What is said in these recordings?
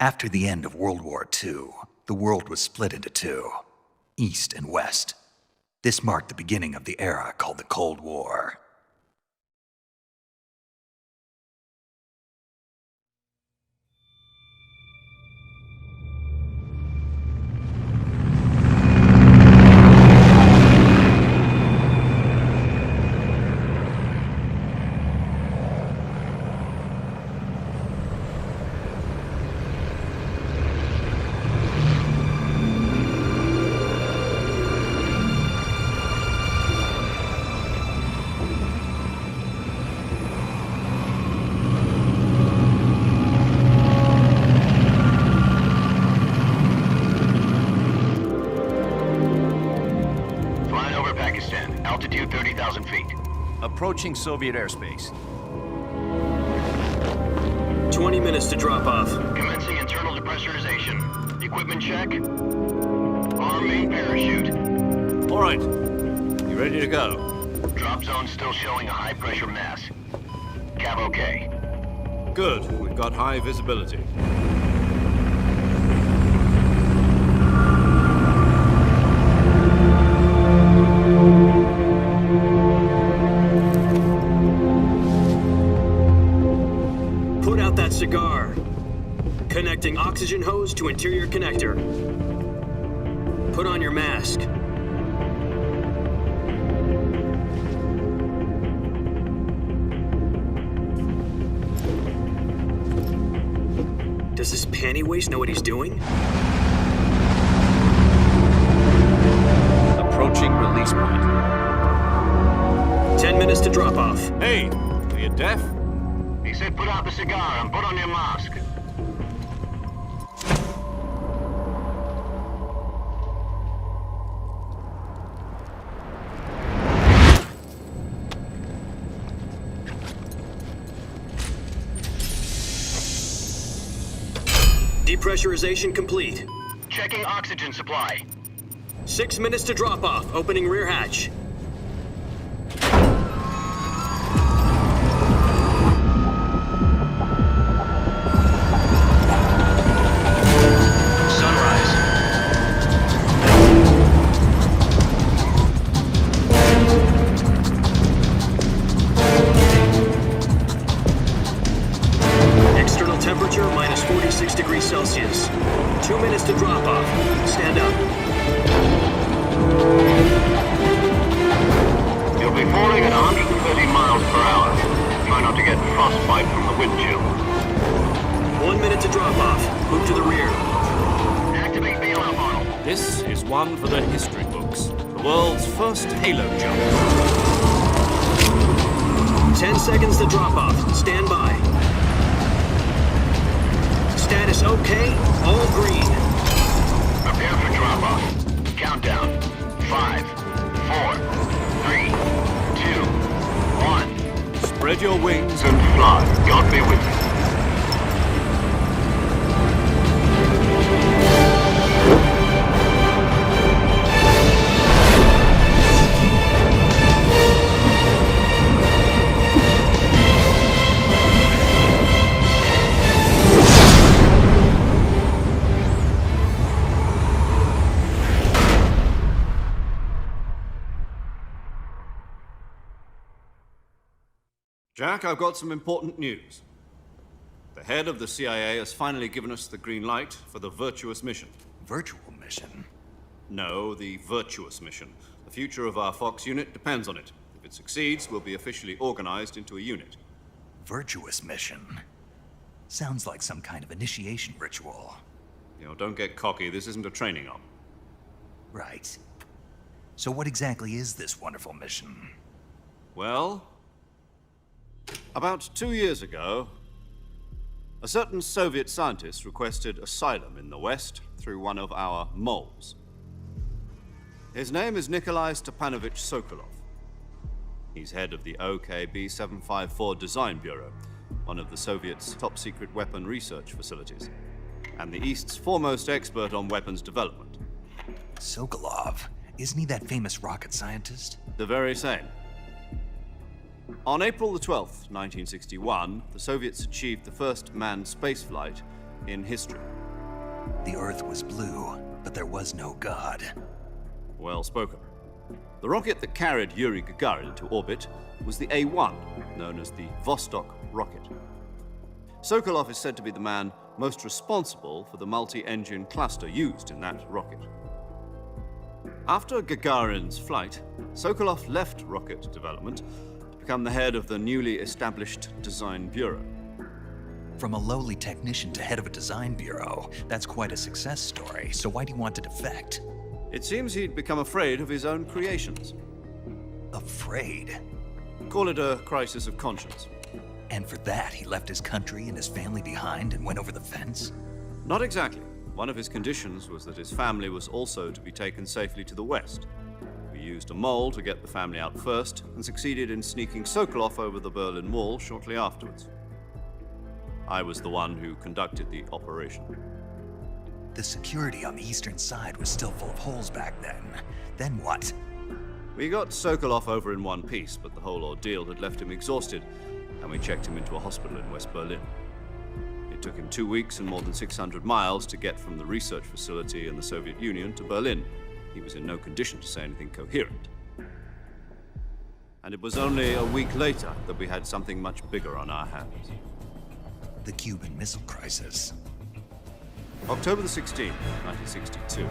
After the end of World War II, the world was split into two, East and West. This marked the beginning of the era called the Cold War. Altitude 30,000 feet. Approaching Soviet airspace. 20 minutes to drop off. Commencing internal depressurization. Equipment check. Arm main parachute. All right. You ready to go? Drop zone still showing a high pressure mass. Cav okay. Good. We've got high visibility. Cigar. Connecting oxygen hose to interior connector. Put on your mask. Does this panty waste know what he's doing? Approaching release point. 10 minutes to drop off. Hey, are you deaf? He said put out the cigar and put on your mask. Depressurization complete. Checking oxygen supply. 6 minutes to drop off. Opening rear hatch. Temperature minus 46 degrees Celsius. 2 minutes to drop off. Stand up. You'll be falling at 130 miles per hour. Try not to get frostbite from the wind chill. 1 minute to drop off. Move to the rear. Activate bailout model. This is one for the history books. The world's first halo jump. 10 seconds to drop off. Stand by. Status okay, all green. Prepare for drop-off. Countdown. 5, 4, 3, 2, 1. Spread your wings And fly. God be with you. Jack, I've got some important news. The head of the CIA has finally given us the green light for the virtuous mission. Virtual mission? No, the virtuous mission. The future of our Fox unit depends on it. If it succeeds, we'll be officially organized into a unit. Virtuous mission? Sounds like some kind of initiation ritual. You know, don't get cocky. This isn't a training op. Right. So what exactly is this wonderful mission? Well, about 2 years ago, a certain Soviet scientist requested asylum in the West through one of our moles. His name is Nikolai Stepanovich Sokolov. He's head of the OKB 754 Design Bureau, one of the Soviets' top-secret weapon research facilities, and the East's foremost expert on weapons development. Sokolov? Isn't he that famous rocket scientist? The very same. On April the 12th, 1961, the Soviets achieved the first manned spaceflight in history. The Earth was blue, but there was no God. Well spoken. The rocket that carried Yuri Gagarin into orbit was the A-1, known as the Vostok rocket. Sokolov is said to be the man most responsible for the multi-engine cluster used in that rocket. After Gagarin's flight, Sokolov left rocket development to become the head of the newly established Design Bureau. From a lowly technician to head of a design bureau, that's quite a success story, so why do you want to defect? It seems he'd become afraid of his own creations. Afraid? Call it a crisis of conscience. And for that, he left his country and his family behind and went over the fence? Not exactly. One of his conditions was that his family was also to be taken safely to the west. We used a mole to get the family out first and succeeded in sneaking Sokolov over the Berlin Wall shortly afterwards. I was the one who conducted the operation. The security on the eastern side was still full of holes back then. Then what? We got Sokolov over in one piece, but the whole ordeal had left him exhausted, and we checked him into a hospital in West Berlin. It took him 2 weeks and more than 600 miles to get from the research facility in the Soviet Union to Berlin. He was in no condition to say anything coherent. And it was only a week later that we had something much bigger on our hands. The Cuban Missile Crisis. October the 16th, 1962,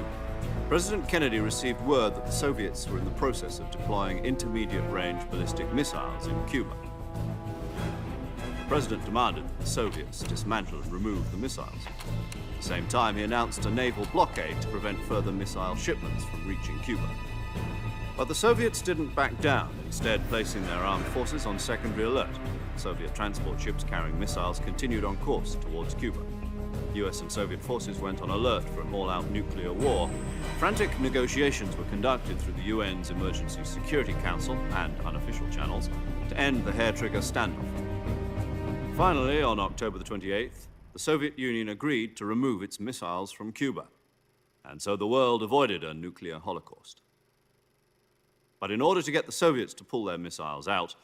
President Kennedy received word that the Soviets were in the process of deploying intermediate-range ballistic missiles in Cuba. The President demanded that the Soviets dismantle and remove the missiles. At the same time, he announced a naval blockade to prevent further missile shipments from reaching Cuba. But the Soviets didn't back down, instead placing their armed forces on secondary alert. Soviet transport ships carrying missiles continued on course towards Cuba. US and Soviet forces went on alert for an all-out nuclear war. Frantic negotiations were conducted through the UN's Emergency Security Council and unofficial channels to end the hair-trigger standoff. Finally, on October the 28th, the Soviet Union agreed to remove its missiles from Cuba, and so the world avoided a nuclear holocaust. But in order to get the Soviets to pull their missiles out,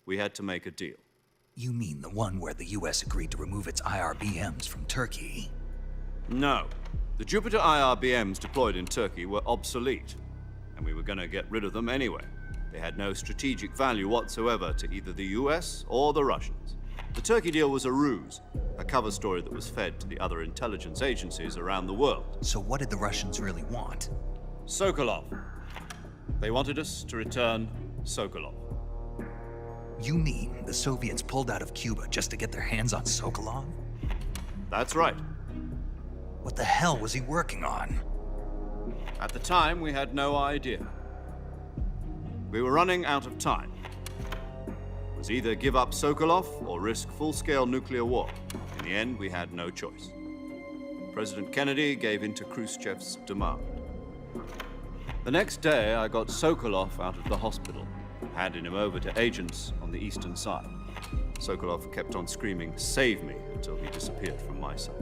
we had to make a deal. You mean the one where the US agreed to remove its IRBMs from Turkey? No. The Jupiter IRBMs deployed in Turkey were obsolete, and we were going to get rid of them anyway. They had no strategic value whatsoever to either the US or the Russians. The Turkey deal was a ruse, a cover story that was fed to the other intelligence agencies around the world. So what did the Russians really want? Sokolov. They wanted us to return Sokolov. You mean the Soviets pulled out of Cuba just to get their hands on Sokolov? That's right. What the hell was he working on? At the time, we had no idea. We were running out of time. It was either give up Sokolov or risk full-scale nuclear war. In the end, we had no choice. President Kennedy gave in to Khrushchev's demand. The next day, I got Sokolov out of the hospital, handing him over to agents on the eastern side. Sokolov kept on screaming, "Save me," until he disappeared from my sight.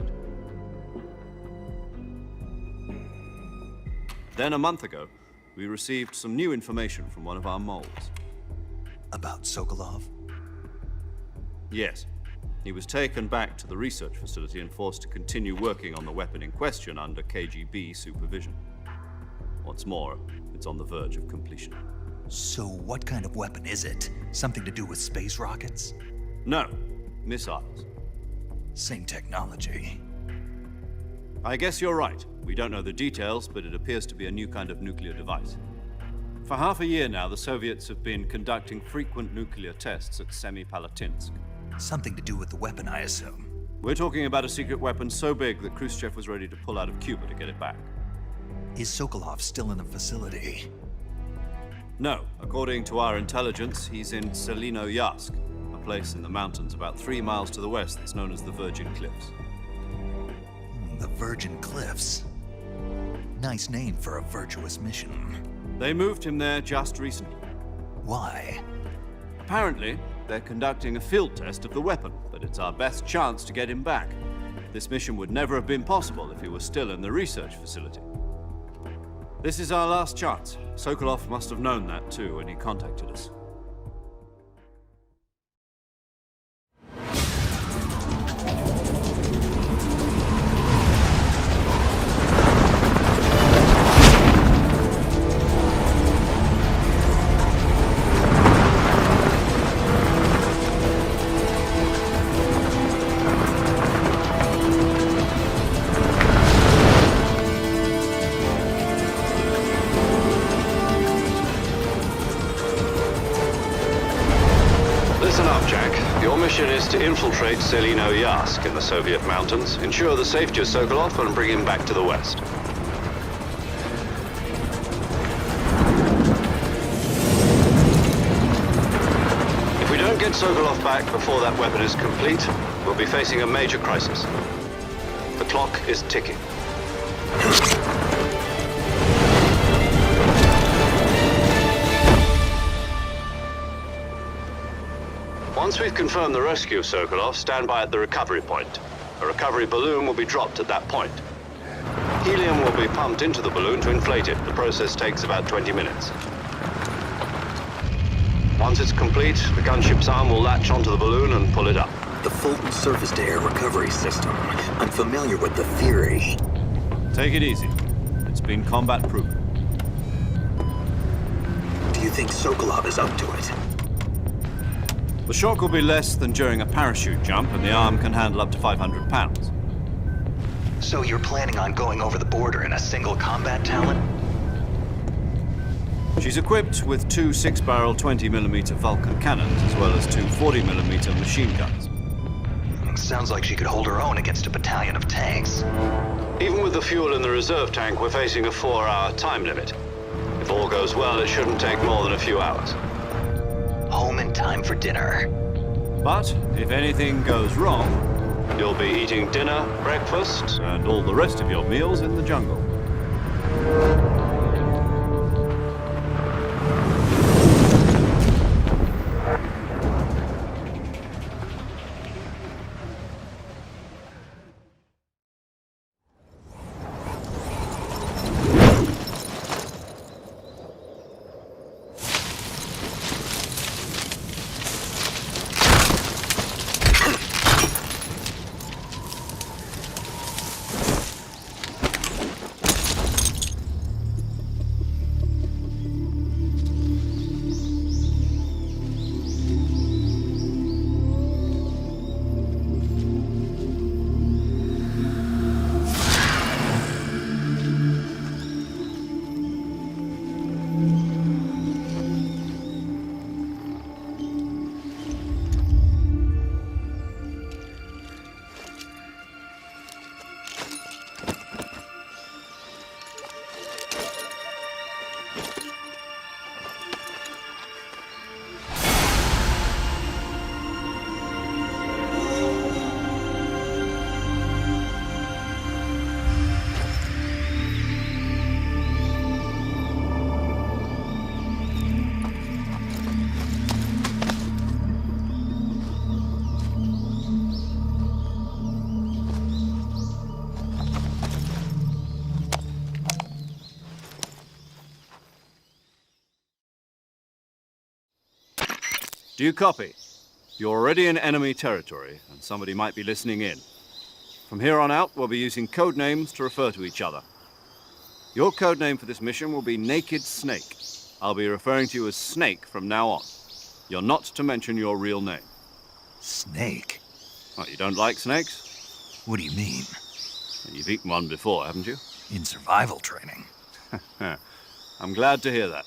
Then a month ago, we received some new information from one of our moles. About Sokolov? Yes. He was taken back to the research facility and forced to continue working on the weapon in question under KGB supervision. What's more, it's on the verge of completion. So what kind of weapon is it? Something to do with space rockets? No, missiles. Same technology. I guess you're right. We don't know the details, but it appears to be a new kind of nuclear device. For half a year now, the Soviets have been conducting frequent nuclear tests at Semipalatinsk. Something to do with the weapon, I assume. We're talking about a secret weapon so big that Khrushchev was ready to pull out of Cuba to get it back. Is Sokolov still in the facility? No. According to our intelligence, he's in Selinoyarsk, a place in the mountains about 3 miles to the west that's known as the Virgin Cliffs. The Virgin Cliffs. Nice name for a virtuous mission. They moved him there just recently. Why? Apparently, they're conducting a field test of the weapon, but it's our best chance to get him back. This mission would never have been possible if he was still in the research facility. This is our last chance. Sokolov must have known that too when he contacted us. to infiltrate Selino-Yask in the Soviet mountains, ensure the safety of Sokolov, and bring him back to the west. If we don't get Sokolov back before that weapon is complete, we'll be facing a major crisis. The clock is ticking. Once we've confirmed the rescue of Sokolov, stand by at the recovery point. A recovery balloon will be dropped at that point. Helium will be pumped into the balloon to inflate it. The process takes about 20 minutes. Once it's complete, the gunship's arm will latch onto the balloon and pull it up. The Fulton surface-to-air recovery system. I'm familiar with the theory. Take it easy. It's been combat-proven. Do you think Sokolov is up to it? The shock will be less than during a parachute jump, and the arm can handle up to 500 pounds. So you're planning on going over the border in a single combat talent? She's equipped with two 6-barrel 20mm Vulcan cannons, as well as two 40mm machine guns. Sounds like she could hold her own against a battalion of tanks. Even with the fuel in the reserve tank, we're facing a 4-hour time limit. If all goes well, it shouldn't take more than a few hours. Home in time for dinner. But if anything goes wrong, you'll be eating dinner, breakfast, and all the rest of your meals in the jungle. Do you copy? You're already in enemy territory, and somebody might be listening in. From here on out, we'll be using code names to refer to each other. Your code name for this mission will be Naked Snake. I'll be referring to you as Snake from now on. You're not to mention your real name. Snake? What, you don't like snakes? What do you mean? You've eaten one before, haven't you? In survival training. I'm glad to hear that.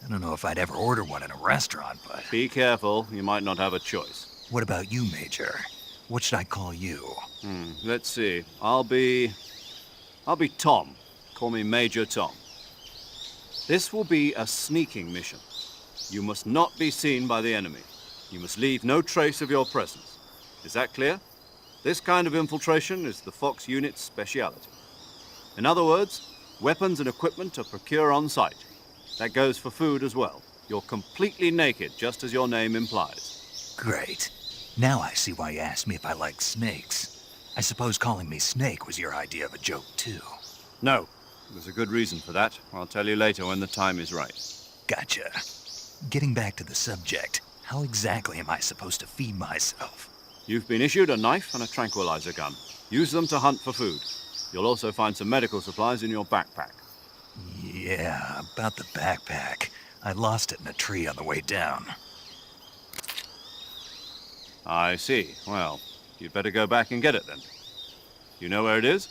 I don't know if I'd ever order one in a restaurant, but... Be careful, you might not have a choice. What about you, Major? What should I call you? Let's see. I'll be Tom. Call me Major Tom. This will be a sneaking mission. You must not be seen by the enemy. You must leave no trace of your presence. Is that clear? This kind of infiltration is the Fox unit's speciality. In other words, weapons and equipment are procured on site. That goes for food as well. You're completely naked, just as your name implies. Great. Now I see why you asked me if I like snakes. I suppose calling me Snake was your idea of a joke, too. No. There's a good reason for that. I'll tell you later when the time is right. Gotcha. Getting back to the subject, how exactly am I supposed to feed myself? You've been issued a knife and a tranquilizer gun. Use them to hunt for food. You'll also find some medical supplies in your backpack. Yeah, about the backpack. I lost it in a tree on the way down. I see. Well, you'd better go back and get it then. You know where it is?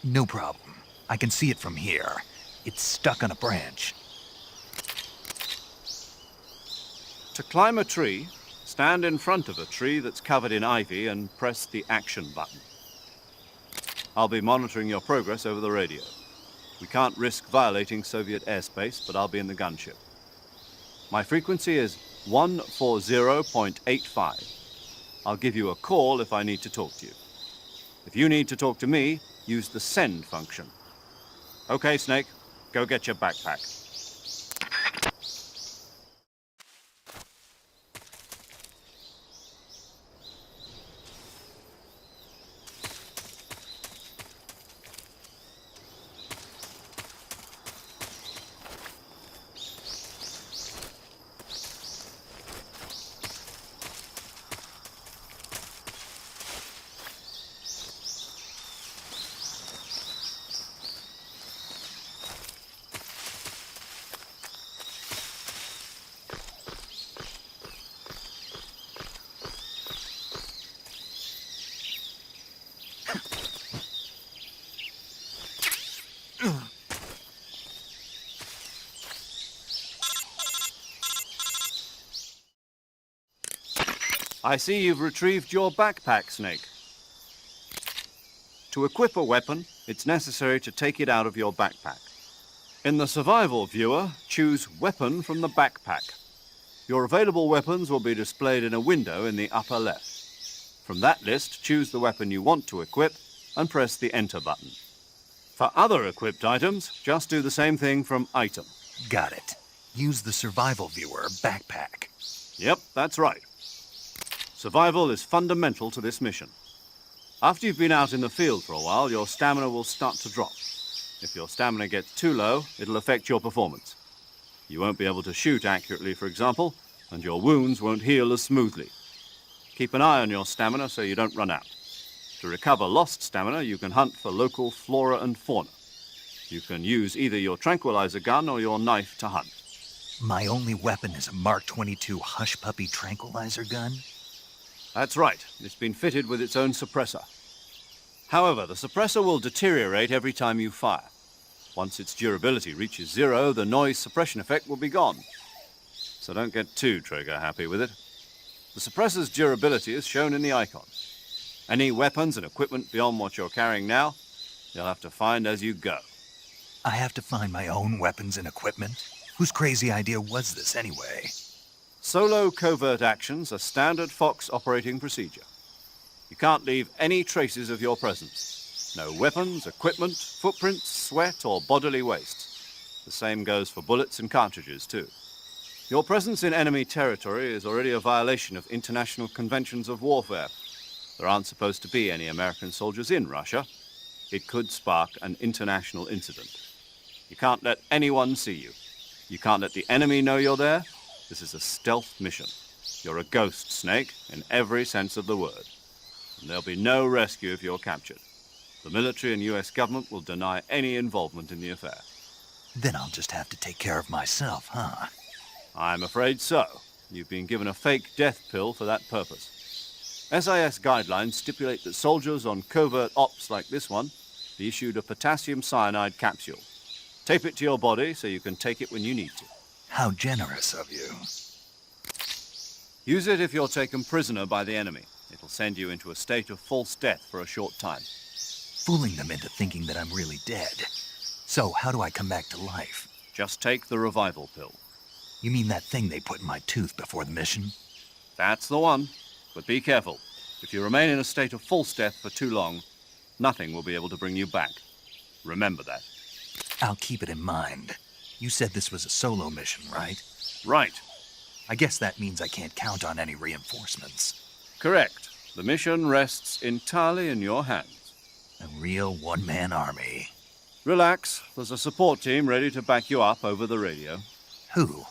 No problem. I can see it from here. It's stuck on a branch. To climb a tree, Stand in front of a tree that's covered in ivy and press the action button. I'll be monitoring your progress over the radio. We can't risk violating Soviet airspace, but I'll be in the gunship. My frequency is 140.85. I'll give you a call if I need to talk to you. If you need to talk to me, use the send function. Okay, Snake, go get your backpack. I see you've retrieved your backpack, Snake. To equip a weapon, it's necessary to take it out of your backpack. In the survival viewer, choose Weapon from the backpack. Your available weapons will be displayed in a window in the upper left. From that list, choose the weapon you want to equip and press the Enter button. For other equipped items, just do the same thing from Item. Got it. Use the survival viewer backpack. Yep, that's right. Survival is fundamental to this mission. After you've been out in the field for a while, your stamina will start to drop. If your stamina gets too low, it'll affect your performance. You won't be able to shoot accurately, for example, and your wounds won't heal as smoothly. Keep an eye on your stamina so you don't run out. To recover lost stamina, you can hunt for local flora and fauna. You can use either your tranquilizer gun or your knife to hunt. My only weapon is a Mark 22 Hush Puppy tranquilizer gun? That's right. It's been fitted with its own suppressor. However, the suppressor will deteriorate every time you fire. Once its durability reaches 0, the noise suppression effect will be gone. So don't get too trigger happy with it. The suppressor's durability is shown in the icon. Any weapons and equipment beyond what you're carrying now, you'll have to find as you go. I have to find my own weapons and equipment? Whose crazy idea was this anyway? Solo covert actions are standard Fox operating procedure. You can't leave any traces of your presence. No weapons, equipment, footprints, sweat, or bodily waste. The same goes for bullets and cartridges, too. Your presence in enemy territory is already a violation of international conventions of warfare. There aren't supposed to be any American soldiers in Russia. It could spark an international incident. You can't let anyone see you. You can't let the enemy know you're there. This is a stealth mission. You're a ghost, Snake, in every sense of the word. And there'll be no rescue if you're captured. The military and US government will deny any involvement in the affair. Then I'll just have to take care of myself, huh? I'm afraid so. You've been given a fake death pill for that purpose. SIS guidelines stipulate that soldiers on covert ops like this one be issued a potassium cyanide capsule. Tape it to your body so you can take it when you need to. How generous of you. Use it if you're taken prisoner by the enemy. It'll send you into a state of false death for a short time. Fooling them into thinking that I'm really dead. So how do I come back to life? Just take the revival pill. You mean that thing they put in my tooth before the mission? That's the one. But be careful. If you remain in a state of false death for too long, nothing will be able to bring you back. Remember that. I'll keep it in mind. You said this was a solo mission, right? Right. I guess that means I can't count on any reinforcements. Correct. The mission rests entirely in your hands. A real one-man army. Relax. There's a support team ready to back you up over the radio. Who?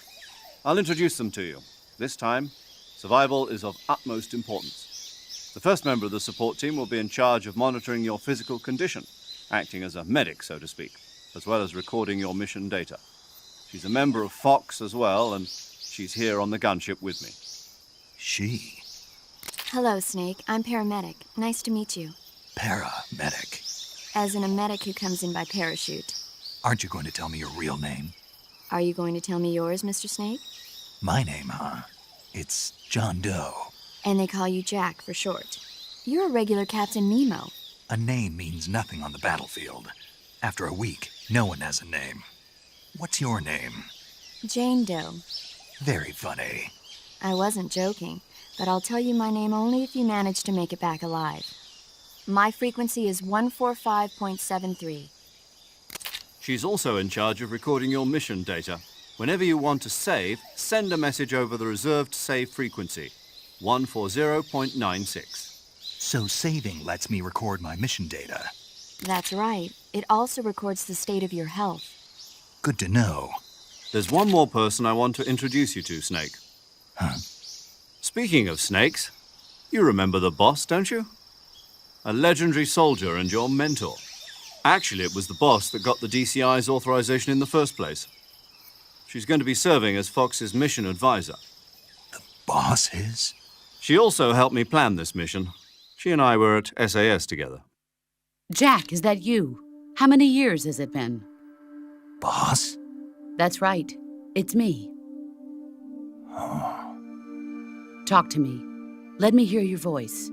I'll introduce them to you. This time, survival is of utmost importance. The first member of the support team will be in charge of monitoring your physical condition, acting as a medic, so to speak, as well as recording your mission data. She's a member of Fox as well, and she's here on the gunship with me. She? Hello, Snake. I'm paramedic. Nice to meet you. Paramedic. As in a medic who comes in by parachute. Aren't you going to tell me your real name? Are you going to tell me yours, Mr. Snake? My name, huh? It's John Doe. And they call you Jack for short. You're a regular Captain Nemo. A name means nothing on the battlefield. After a week, no one has a name. What's your name? Jane Doe. Very funny. I wasn't joking, but I'll tell you my name only if you manage to make it back alive. My frequency is 145.73. She's also in charge of recording your mission data. Whenever you want to save, send a message over the reserved save frequency, 140.96. So saving lets me record my mission data. That's right. It also records the state of your health. Good to know. There's one more person I want to introduce you to, Snake. Huh? Speaking of snakes, you remember the boss, don't you? A legendary soldier and your mentor. Actually, it was the boss that got the DCI's authorization in the first place. She's going to be serving as Fox's mission advisor. The boss is? She also helped me plan this mission. She and I were at SAS together. Jack, is that you? How many years has it been? Boss? That's right. It's me. Talk to me. Let me hear your voice.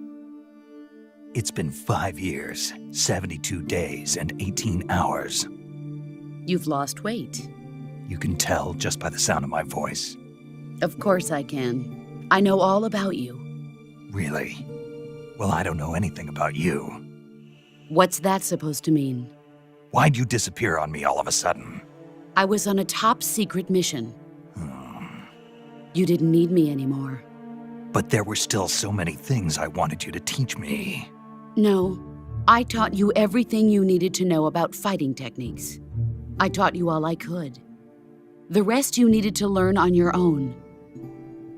It's been 5 years, 72 days, and 18 hours. You've lost weight. You can tell just by the sound of my voice. Of course I can. I know all about you. Really? Well, I don't know anything about you. What's that supposed to mean? Why'd you disappear on me all of a sudden? I was on a top-secret mission. You didn't need me anymore. But there were still so many things I wanted you to teach me. No, I taught you everything you needed to know about fighting techniques. I taught you all I could. The rest you needed to learn on your own.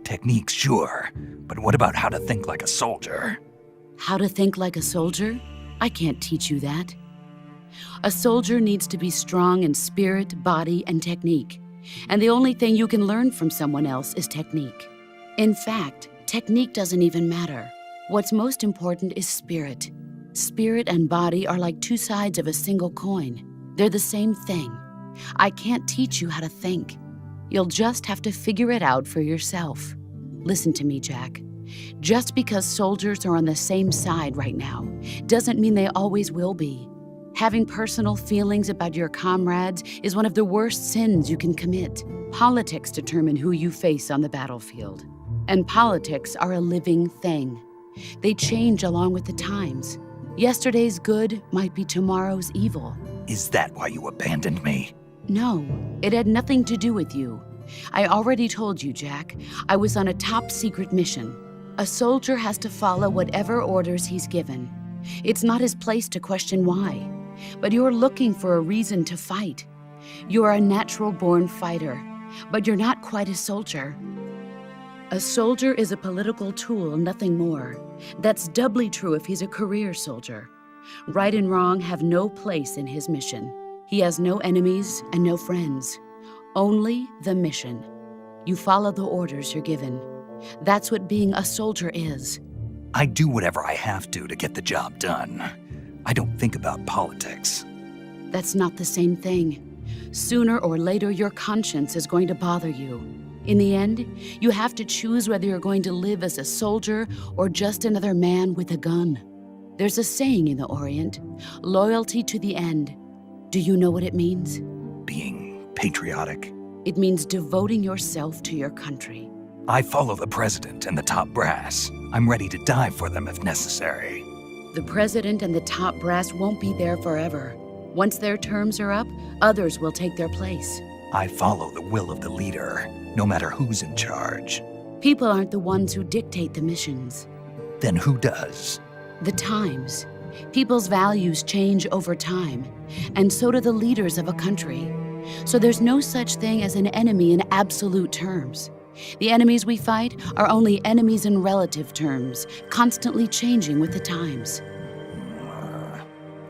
Techniques, sure. But what about how to think like a soldier? How to think like a soldier? I can't teach you that. A soldier needs to be strong in spirit, body, and technique. And the only thing you can learn from someone else is technique. In fact, technique doesn't even matter. What's most important is spirit. Spirit and body are like two sides of a single coin. They're the same thing. I can't teach you how to think. You'll just have to figure it out for yourself. Listen to me, Jack. Just because soldiers are on the same side right now doesn't mean they always will be. Having personal feelings about your comrades is one of the worst sins you can commit. Politics determine who you face on the battlefield. And politics are a living thing. They change along with the times. Yesterday's good might be tomorrow's evil. Is that why you abandoned me? No, it had nothing to do with you. I already told you, Jack. I was on a top-secret mission. A soldier has to follow whatever orders he's given. It's not his place to question why. But you're looking for a reason to fight. You're a natural-born fighter, but you're not quite a soldier. A soldier is a political tool, nothing more. That's doubly true if he's a career soldier. Right and wrong have no place in his mission. He has no enemies and no friends. Only the mission. You follow the orders you're given. That's what being a soldier is. I do whatever I have to get the job done. I don't think about politics. That's not the same thing. Sooner or later, your conscience is going to bother you. In the end, you have to choose whether you're going to live as a soldier or just another man with a gun. There's a saying in the Orient, loyalty to the end. Do you know what it means? Being patriotic. It means devoting yourself to your country. I follow the president and the top brass. I'm ready to die for them if necessary. The president and the top brass won't be there forever. Once their terms are up, others will take their place. I follow the will of the leader, no matter who's in charge. People aren't the ones who dictate the missions. Then who does? The times. People's values change over time, and so do the leaders of a country. So there's no such thing as an enemy in absolute terms. The enemies we fight are only enemies in relative terms, constantly changing with the times.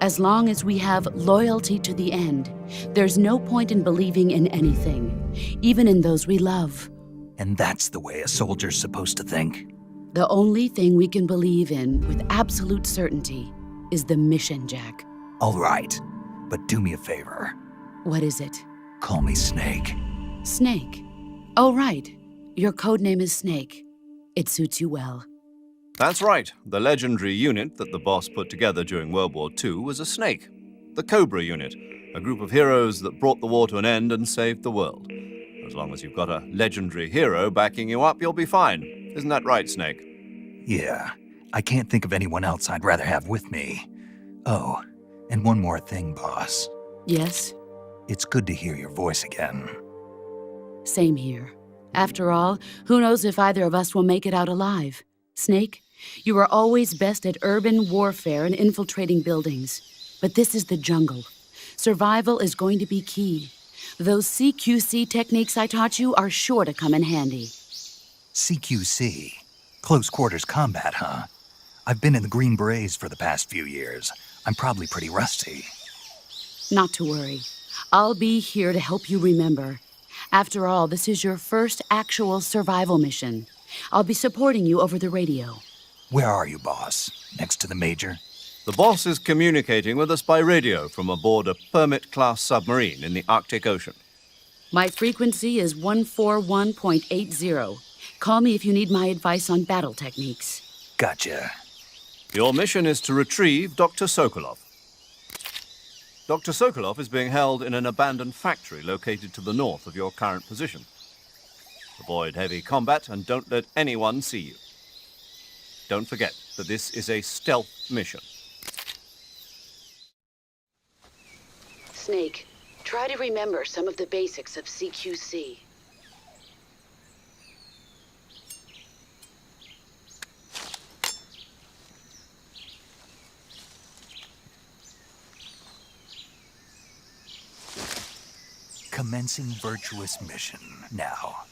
As long as we have loyalty to the end, there's no point in believing in anything, even in those we love. And that's the way a soldier's supposed to think? The only thing we can believe in with absolute certainty is the mission, Jack. All right, but do me a favor. What is it? Call me Snake. Snake. Oh, right. Your codename is Snake. It suits you well. That's right. The legendary unit that the boss put together during World War II was a snake. The Cobra unit, a group of heroes that brought the war to an end and saved the world. As long as you've got a legendary hero backing you up, you'll be fine. Isn't that right, Snake? Yeah, I can't think of anyone else I'd rather have with me. Oh, and one more thing, boss. Yes? It's good to hear your voice again. Same here. After all, who knows if either of us will make it out alive? Snake, you are always best at urban warfare and infiltrating buildings. But this is the jungle. Survival is going to be key. Those CQC techniques I taught you are sure to come in handy. CQC? Close quarters combat, huh? I've been in the Green Berets for the past few years. I'm probably pretty rusty. Not to worry. I'll be here to help you remember. After all, this is your first actual survival mission. I'll be supporting you over the radio. Where are you, boss? Next to the Major? The boss is communicating with us by radio from aboard a Permit-class submarine in the Arctic Ocean. My frequency is 141.80. Call me if you need my advice on battle techniques. Gotcha. Your mission is to retrieve Dr. Sokolov. Dr. Sokolov is being held in an abandoned factory located to the north of your current position. Avoid heavy combat and don't let anyone see you. Don't forget that this is a stealth mission. Snake, try to remember some of the basics of CQC. Commencing virtuous mission now.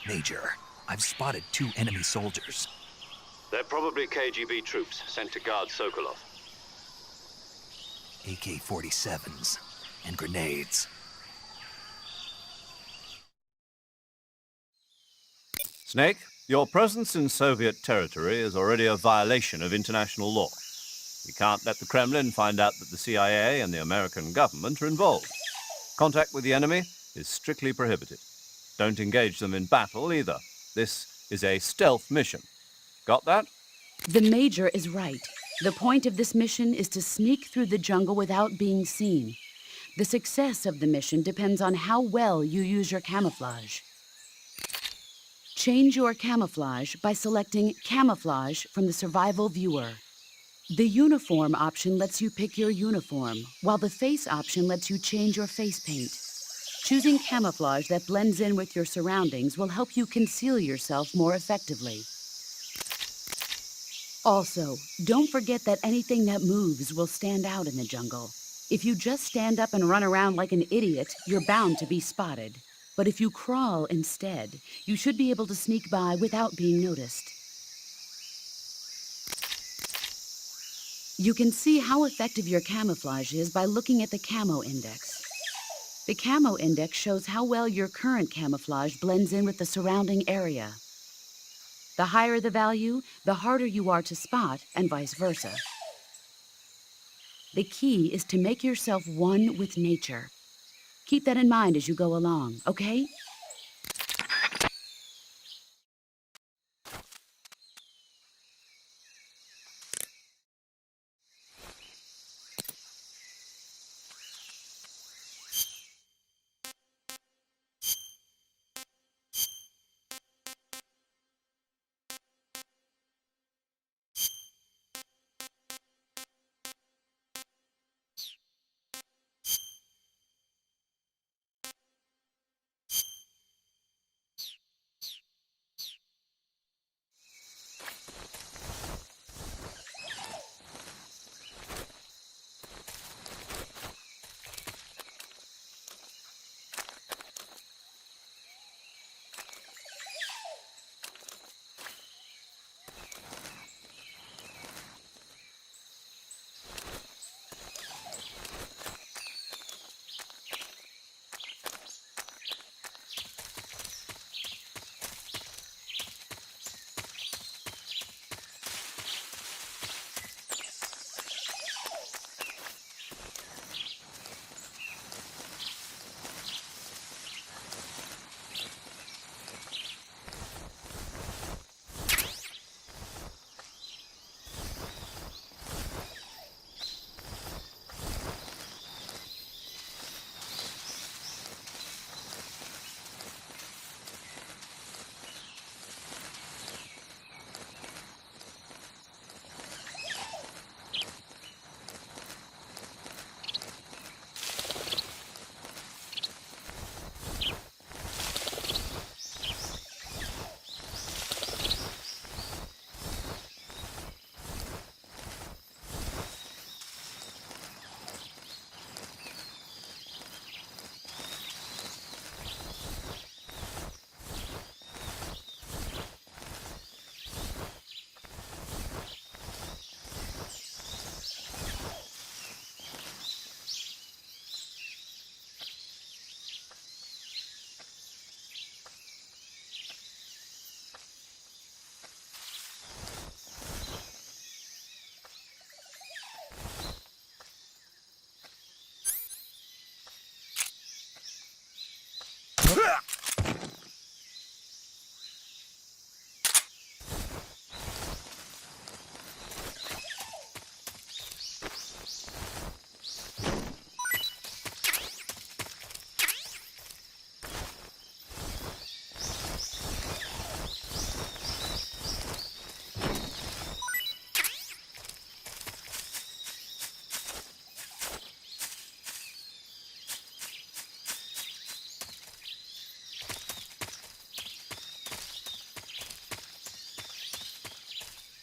Major, I've spotted 2 enemy soldiers. They're probably KGB troops sent to guard Sokolov. AK-47s and grenades. Snake, your presence in Soviet territory is already a violation of international law. We can't let the Kremlin find out that the CIA and the American government are involved. Contact with the enemy is strictly prohibited. Don't engage them in battle either. This is a stealth mission. Got that? The Major is right. The point of this mission is to sneak through the jungle without being seen. The success of the mission depends on how well you use your camouflage. Change your camouflage by selecting Camouflage from the Survival Viewer. The Uniform option lets you pick your uniform, while the Face option lets you change your face paint. Choosing camouflage that blends in with your surroundings will help you conceal yourself more effectively. Also, don't forget that anything that moves will stand out in the jungle. If you just stand up and run around like an idiot, you're bound to be spotted. But if you crawl instead, you should be able to sneak by without being noticed. You can see how effective your camouflage is by looking at the camo index. The camo index shows how well your current camouflage blends in with the surrounding area. The higher the value, the harder you are to spot, and vice versa. The key is to make yourself one with nature. Keep that in mind as you go along, okay?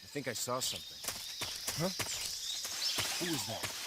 I think I saw something. Huh? Who was that?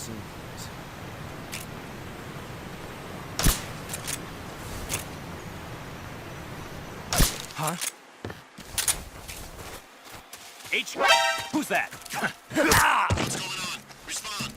same place. Huh? H? Who's that? What's going on? Respond.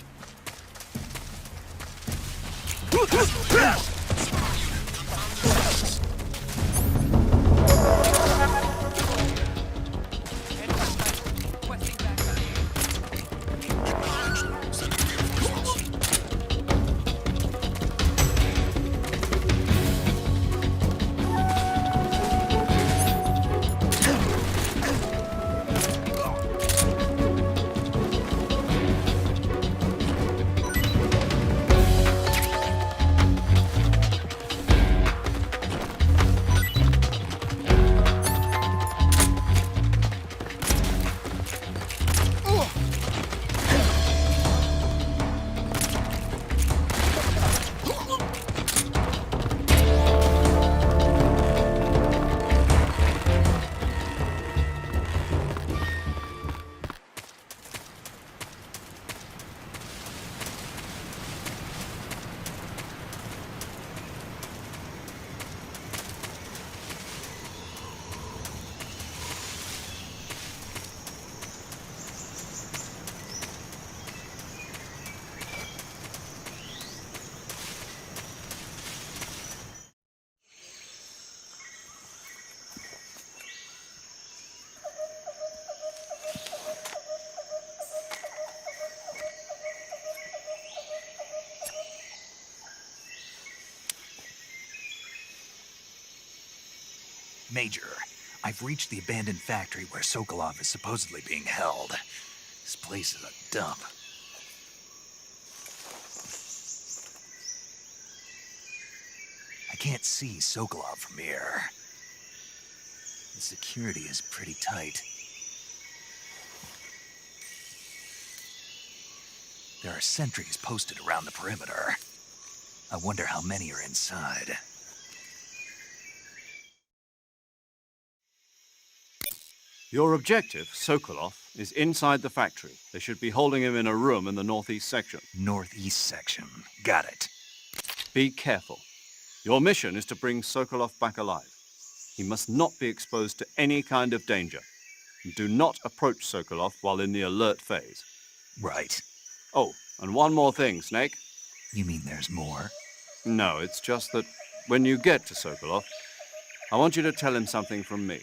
Major, I've reached the abandoned factory where Sokolov is supposedly being held. This place is a dump. I can't see Sokolov from here. The security is pretty tight. There are sentries posted around the perimeter. I wonder how many are inside. Your objective, Sokolov, is inside the factory. They should be holding him in a room in the northeast section. Northeast section. Got it. Be careful. Your mission is to bring Sokolov back alive. He must not be exposed to any kind of danger. Do not approach Sokolov while in the alert phase. Right. Oh, and one more thing, Snake. You mean there's more? No, it's just that when you get to Sokolov, I want you to tell him something from me.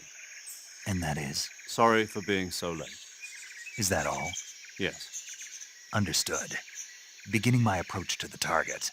And that is? Sorry for being so late. Is that all? Yes. Understood. Beginning my approach to the target.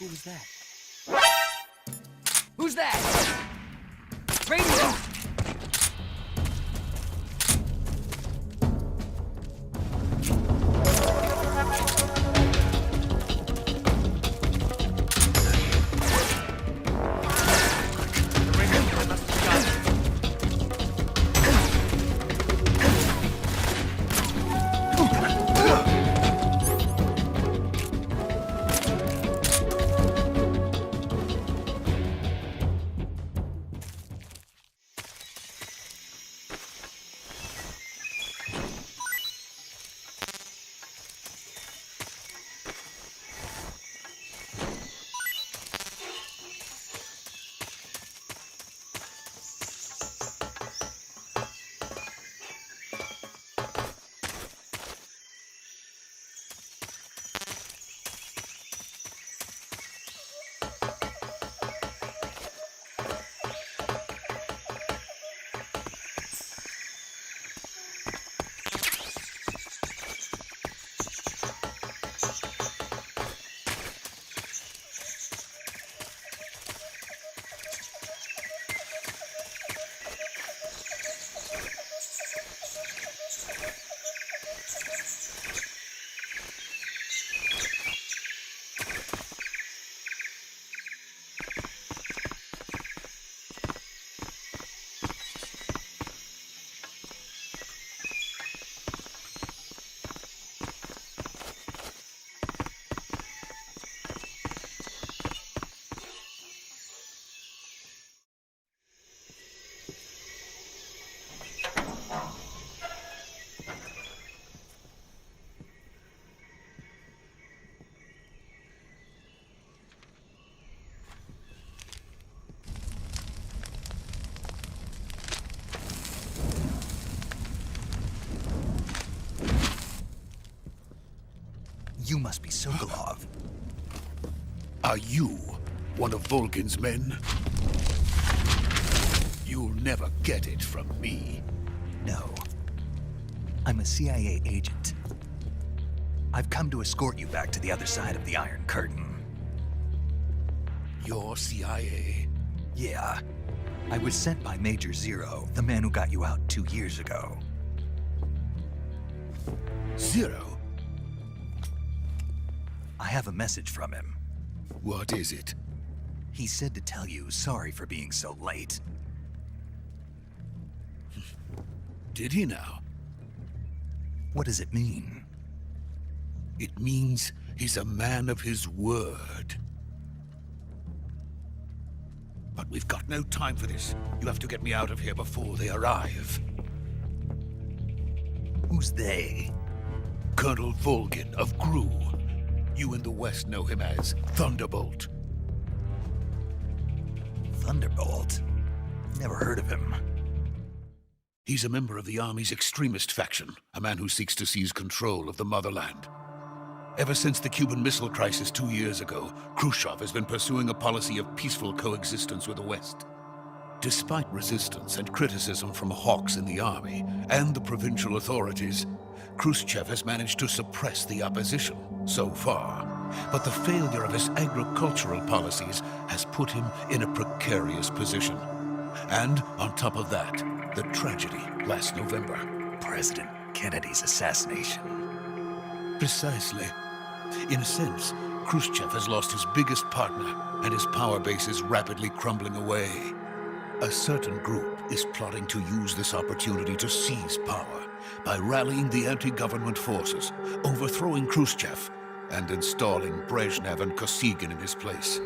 Who was that? Who's that? Radio! You must be Sokolov. Are you one of Volgin's men? You'll never get it from me. No. I'm a CIA agent. I've come to escort you back to the other side of the Iron Curtain. You're CIA? Yeah. I was sent by Major Zero, the man who got you out 2 years ago. Zero? I have a message from him. What is it? He said to tell you sorry for being so late. Did he now? What does it mean? It means he's a man of his word. But we've got no time for this. You have to get me out of here before they arrive. Who's they? Colonel Volgin of GRU. You in the West know him as Thunderbolt. Thunderbolt? Never heard of him. He's a member of the Army's extremist faction, a man who seeks to seize control of the motherland. Ever since the Cuban Missile Crisis 2 years ago, Khrushchev has been pursuing a policy of peaceful coexistence with the West. Despite resistance and criticism from hawks in the army and the provincial authorities, Khrushchev has managed to suppress the opposition so far. But the failure of his agricultural policies has put him in a precarious position. And on top of that, the tragedy last November. President Kennedy's assassination. Precisely. In a sense, Khrushchev has lost his biggest partner, and his power base is rapidly crumbling away. A certain group is plotting to use this opportunity to seize power by rallying the anti-government forces, overthrowing Khrushchev, and installing Brezhnev and Kosygin in his place.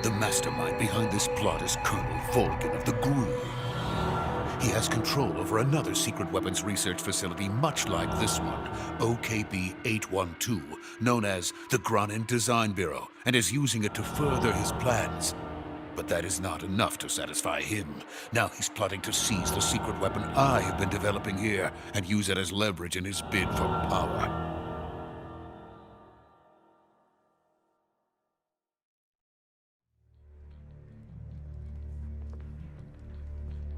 The mastermind behind this plot is Colonel Volgin of the GRU. He has control over another secret weapons research facility much like this one, OKB-812, known as the Granin Design Bureau, and is using it to further his plans. But that is not enough to satisfy him. Now he's plotting to seize the secret weapon I have been developing here and use it as leverage in his bid for power.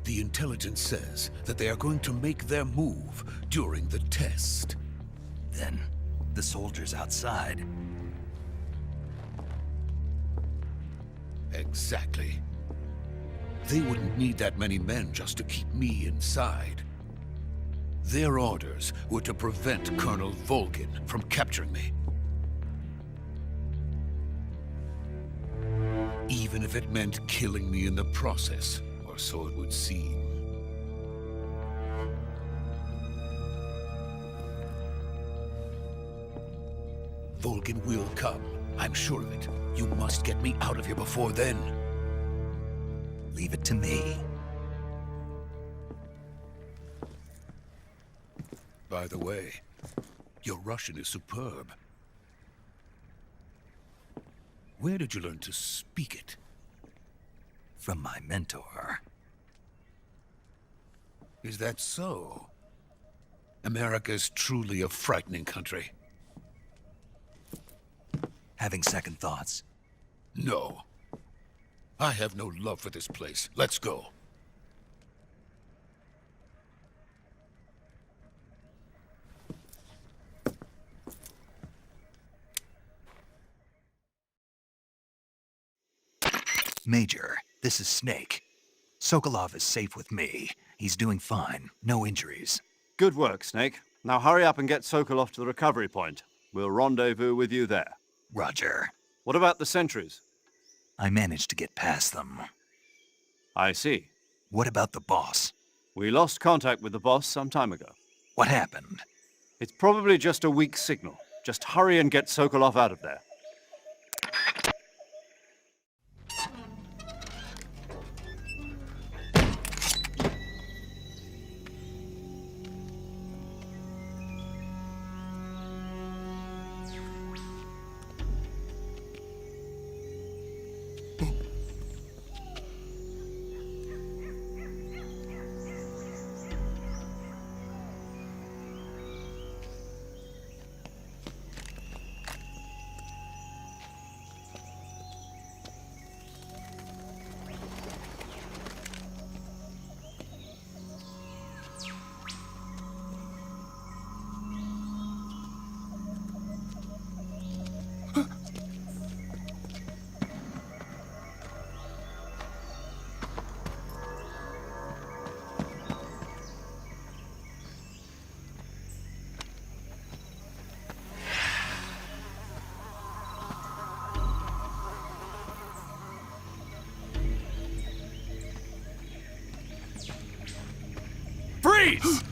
The intelligence says that they are going to make their move during the test. Then, the soldiers outside. Exactly. They wouldn't need that many men just to keep me inside. Their orders were to prevent Colonel Volgin from capturing me. Even if it meant killing me in the process, or so it would seem. Volgin will come. I'm sure of it. You must get me out of here before then. Leave it to me. By the way, your Russian is superb. Where did you learn to speak it? From my mentor. Is that so? America is truly a frightening country. Having second thoughts? No. I have no love for this place. Let's go. Major, this is Snake. Sokolov is safe with me. He's doing fine. No injuries. Good work, Snake. Now hurry up and get Sokolov to the recovery point. We'll rendezvous with you there. Roger. What about the sentries? I managed to get past them. I see. What about the boss? We lost contact with the boss some time ago. What happened? It's probably just a weak signal. Just hurry and get Sokolov out of there. Freeze!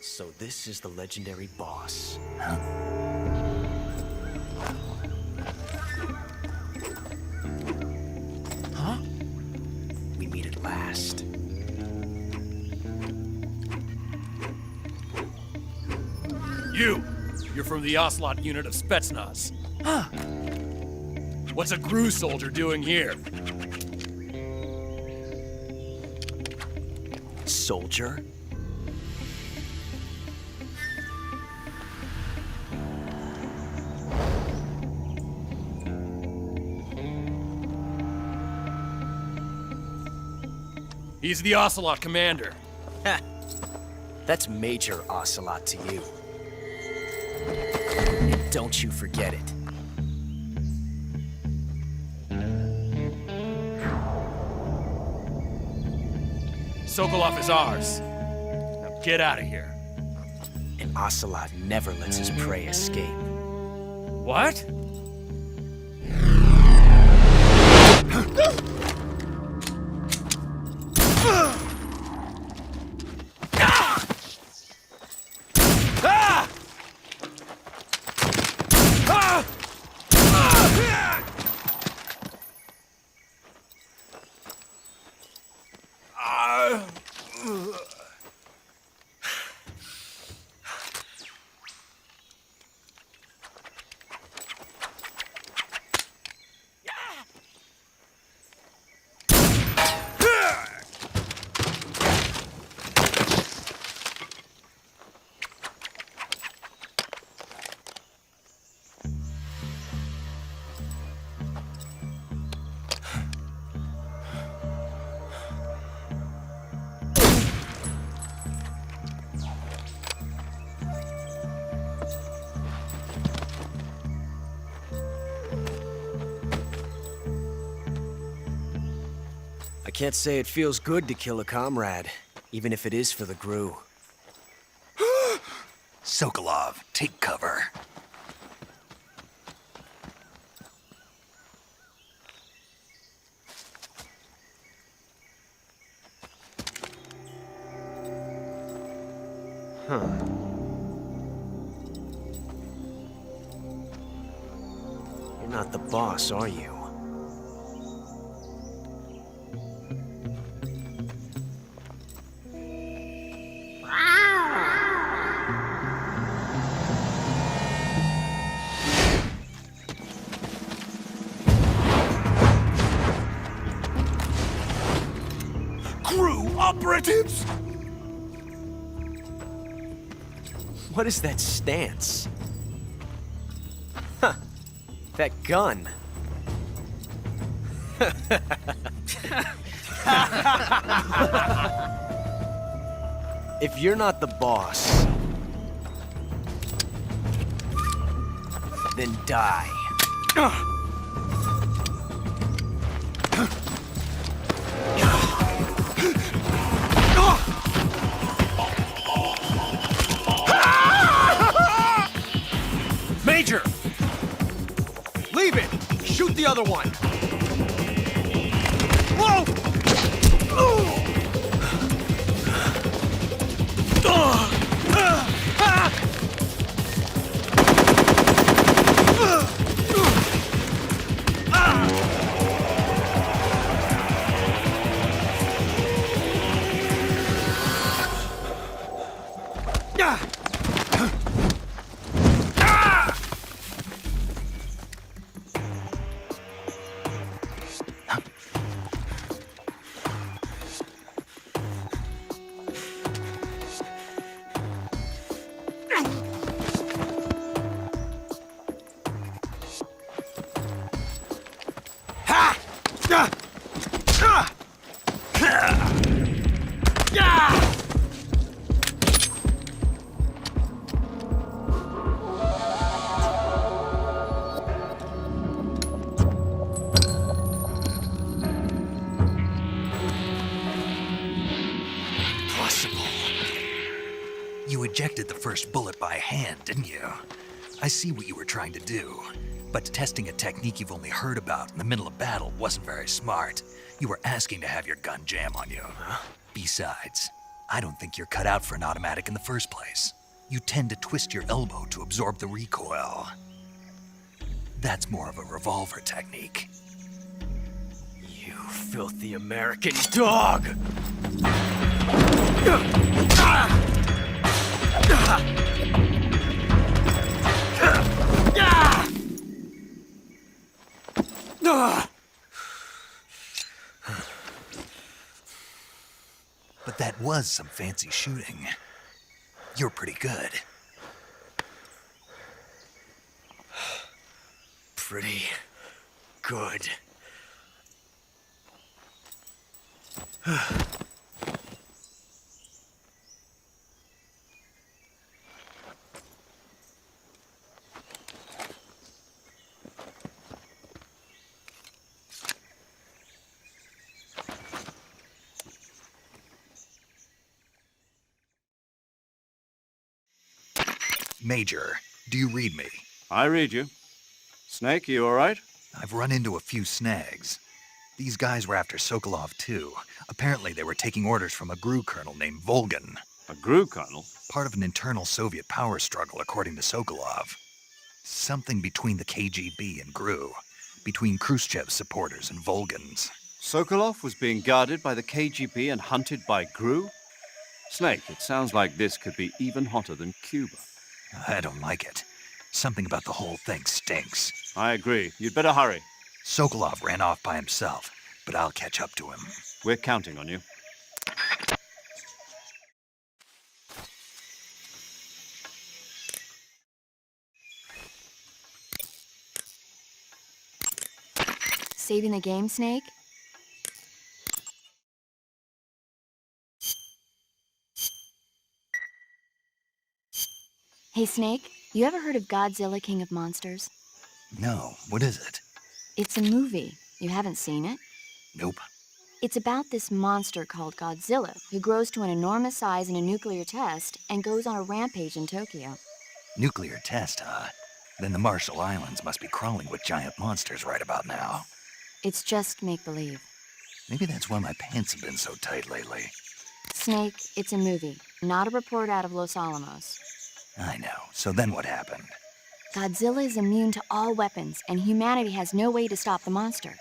So this is the legendary boss. Huh? We meet at last. You're from the Ocelot unit of Spetsnaz. Huh. What's a GRU soldier doing here? Soldier? He's the Ocelot commander. Ha! That's Major Ocelot to you. And don't you forget it. Sokolov is ours. Now get out of here. And Ocelot never lets his prey escape. What? I can't say it feels good to kill a comrade, even if it is for the GRU. Sokolov, take cover. Huh. You're not the boss, are you? GRU operatives! What is that stance? Huh. That gun. If you're not the boss, then die. Major! Leave it! Shoot the other one! Whoa! You ejected the first bullet by hand, didn't you? I see what you were trying to do, but testing a technique you've only heard about in the middle of battle wasn't very smart. You were asking to have your gun jam on you. Besides, I don't think you're cut out for an automatic in the first place. You tend to twist your elbow to absorb the recoil. That's more of a revolver technique. You filthy American dog! But that was some fancy shooting. You're pretty good. Pretty good. Major, do you read me? I read you. Snake, you all right? I've run into a few snags. These guys were after Sokolov too. Apparently they were taking orders from a GRU colonel named Volgan. A GRU colonel? Part of an internal Soviet power struggle, according to Sokolov. Something between the KGB and GRU. Between Khrushchev's supporters and Volgan's. Sokolov was being guarded by the KGB and hunted by GRU? Snake, it sounds like this could be even hotter than Cuba. I don't like it. Something about the whole thing stinks. I agree. You'd better hurry. Sokolov ran off by himself, but I'll catch up to him. We're counting on you. Saving the game, Snake? Hey, Snake, you ever heard of Godzilla, King of Monsters? No, what is it? It's a movie. You haven't seen it? Nope. It's about this monster called Godzilla, who grows to an enormous size in a nuclear test and goes on a rampage in Tokyo. Nuclear test, huh? Then the Marshall Islands must be crawling with giant monsters right about now. It's just make-believe. Maybe that's why my pants have been so tight lately. Snake, it's a movie, not a report out of Los Alamos. I know. So then what happened? Godzilla is immune to all weapons, and humanity has no way to stop the monster.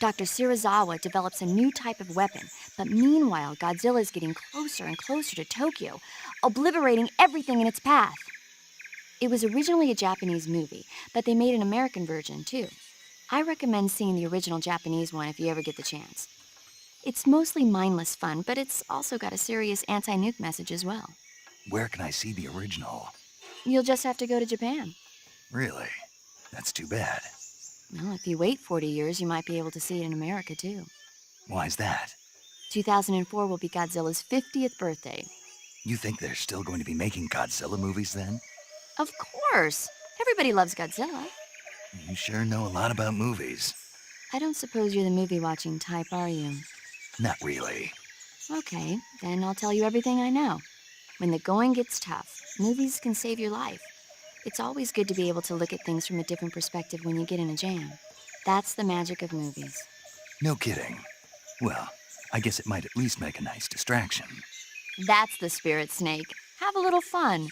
Dr. Shirazawa develops a new type of weapon, but meanwhile, Godzilla is getting closer and closer to Tokyo, obliterating everything in its path. It was originally a Japanese movie, but they made an American version, too. I recommend seeing the original Japanese one if you ever get the chance. It's mostly mindless fun, but it's also got a serious anti-nuke message as well. Where can I see the original? You'll just have to go to Japan. Really? That's too bad. Well, if you wait 40 years, you might be able to see it in America, too. Why's that? 2004 will be Godzilla's 50th birthday. You think they're still going to be making Godzilla movies then? Of course! Everybody loves Godzilla. You sure know a lot about movies. I don't suppose you're the movie-watching type, are you? Not really. Okay, then I'll tell you everything I know. When the going gets tough, movies can save your life. It's always good to be able to look at things from a different perspective when you get in a jam. That's the magic of movies. No kidding. Well, I guess it might at least make a nice distraction. That's the spirit, Snake. Have a little fun.